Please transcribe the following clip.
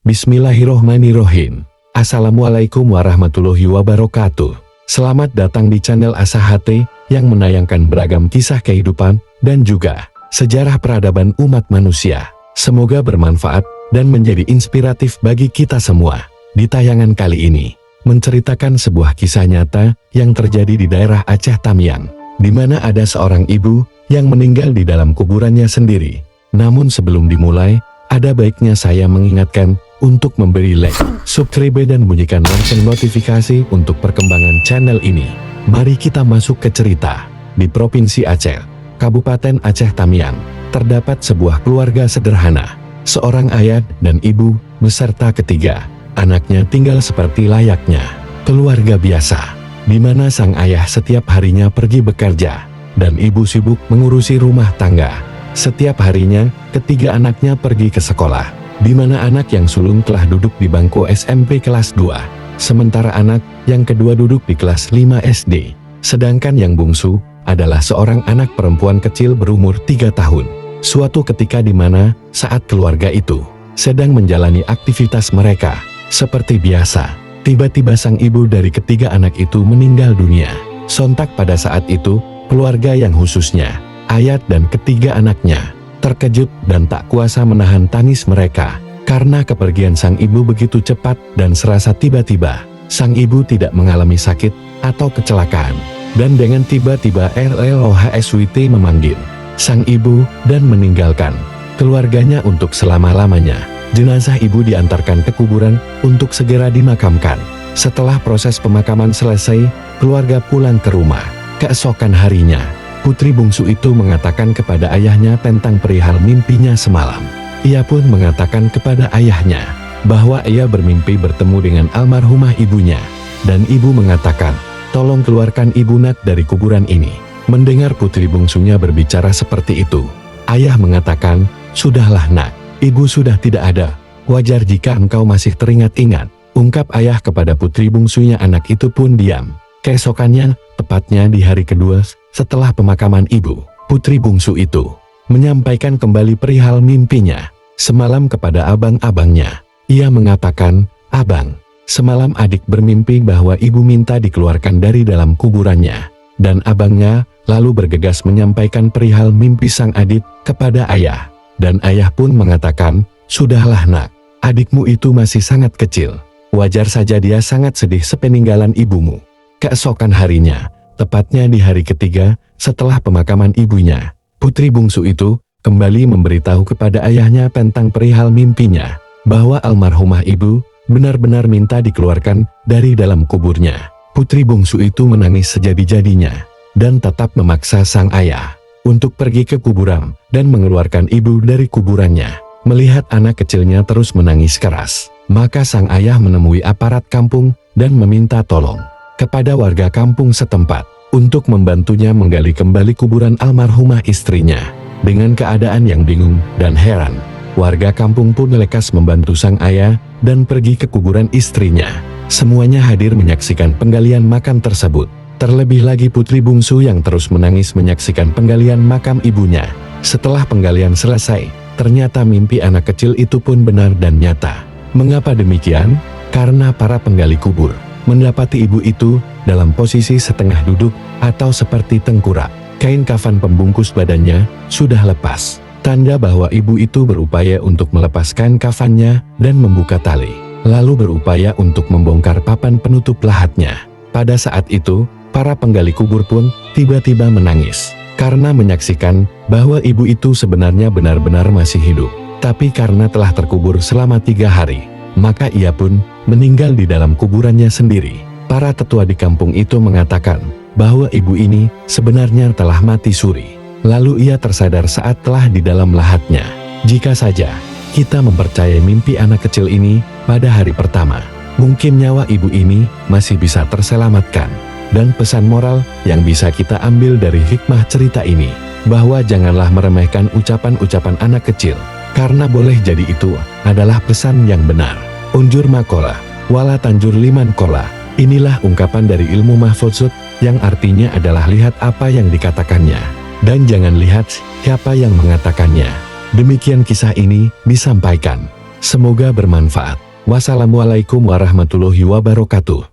Bismillahirrohmanirrohim. Assalamualaikum warahmatullahi wabarakatuh. Selamat datang di channel Asa HT yang menayangkan beragam kisah kehidupan dan juga sejarah peradaban umat manusia. Semoga bermanfaat dan menjadi inspiratif bagi kita semua. Di tayangan kali ini, menceritakan sebuah kisah nyata yang terjadi di daerah Aceh Tamiang, di mana ada seorang ibu yang meninggal di dalam kuburannya sendiri. Namun sebelum dimulai, ada baiknya saya mengingatkan untuk memberi like, subscribe dan bunyikan lonceng notifikasi untuk perkembangan channel ini. Mari kita masuk ke cerita. Di Provinsi Aceh, Kabupaten Aceh Tamiang, terdapat sebuah keluarga sederhana. Seorang ayah dan ibu beserta ketiga anaknya tinggal seperti layaknya keluarga biasa, di mana sang ayah setiap harinya pergi bekerja dan ibu sibuk mengurusi rumah tangga. Setiap harinya ketiga anaknya pergi ke sekolah, di mana anak yang sulung telah duduk di bangku SMP kelas 2, sementara anak yang kedua duduk di kelas 5 SD. Sedangkan yang bungsu adalah seorang anak perempuan kecil berumur 3 tahun. Suatu ketika di mana saat keluarga itu sedang menjalani aktivitas mereka seperti biasa, tiba-tiba sang ibu dari ketiga anak itu meninggal dunia. Sontak pada saat itu, keluarga yang khususnya ayah dan ketiga anaknya terkejut dan tak kuasa menahan tangis mereka, karena kepergian sang ibu begitu cepat dan serasa tiba-tiba. Sang ibu tidak mengalami sakit atau kecelakaan, dan dengan tiba-tiba RLOHSWT memanggil sang ibu dan meninggalkan keluarganya untuk selama-lamanya. Jenazah ibu diantarkan ke kuburan untuk segera dimakamkan. Setelah proses pemakaman selesai, keluarga pulang ke rumah. Keesokan harinya, putri bungsu itu mengatakan kepada ayahnya tentang perihal mimpinya semalam. Ia pun mengatakan kepada ayahnya bahwa ia bermimpi bertemu dengan almarhumah ibunya, dan ibu mengatakan, "Tolong keluarkan ibu nak dari kuburan ini." Mendengar putri bungsunya berbicara seperti itu, ayah mengatakan, "Sudahlah nak, ibu sudah tidak ada. Wajar jika engkau masih teringat-ingat," ungkap ayah kepada putri bungsunya. Anak itu pun diam. Keesokannya, tepatnya di hari kedua setelah pemakaman ibu, putri bungsu itu menyampaikan kembali perihal mimpinya semalam kepada abang-abangnya. Ia mengatakan, "Abang, semalam adik bermimpi bahwa ibu minta dikeluarkan dari dalam kuburannya." Dan abangnya lalu bergegas menyampaikan perihal mimpi sang adik kepada ayah. Dan ayah pun mengatakan, "Sudahlah nak, adikmu itu masih sangat kecil. Wajar saja dia sangat sedih sepeninggalan ibumu." Keesokan harinya, tepatnya di hari ketiga setelah pemakaman ibunya, putri bungsu itu kembali memberitahu kepada ayahnya tentang perihal mimpinya, bahwa almarhumah ibu benar-benar minta dikeluarkan dari dalam kuburnya. Putri bungsu itu menangis sejadi-jadinya, dan tetap memaksa sang ayah untuk pergi ke kuburan dan mengeluarkan ibu dari kuburannya. Melihat anak kecilnya terus menangis keras, maka sang ayah menemui aparat kampung dan meminta tolong kepada warga kampung setempat untuk membantunya menggali kembali kuburan almarhumah istrinya. Dengan keadaan yang bingung dan heran, warga kampung pun lekas membantu sang ayah dan pergi ke kuburan istrinya. Semuanya hadir menyaksikan penggalian makam tersebut. Terlebih lagi putri bungsu yang terus menangis menyaksikan penggalian makam ibunya. Setelah penggalian selesai, ternyata mimpi anak kecil itu pun benar dan nyata. Mengapa demikian? Karena para penggali kubur mendapati ibu itu dalam posisi setengah duduk atau seperti tengkurap. Kain kafan pembungkus badannya sudah lepas, tanda bahwa ibu itu berupaya untuk melepaskan kafannya dan membuka tali, lalu berupaya untuk membongkar papan penutup lahatnya. Pada saat itu, para penggali kubur pun tiba-tiba menangis, karena menyaksikan bahwa ibu itu sebenarnya benar-benar masih hidup. Tapi karena telah terkubur selama 3 hari, maka ia pun meninggal di dalam kuburannya sendiri. Para tetua di kampung itu mengatakan bahwa ibu ini sebenarnya telah mati suri. Lalu ia tersadar saat telah di dalam lahatnya. Jika saja kita mempercayai mimpi anak kecil ini pada hari pertama, mungkin nyawa ibu ini masih bisa terselamatkan. Dan pesan moral yang bisa kita ambil dari hikmah cerita ini, bahwa janganlah meremehkan ucapan-ucapan anak kecil, karena boleh jadi itu adalah pesan yang benar. Unjur makola, wala tanjur liman kola. Inilah ungkapan dari ilmu mahfuzut, yang artinya adalah lihat apa yang dikatakannya, dan jangan lihat siapa yang mengatakannya. Demikian kisah ini disampaikan. Semoga bermanfaat. Wassalamualaikum warahmatullahi wabarakatuh.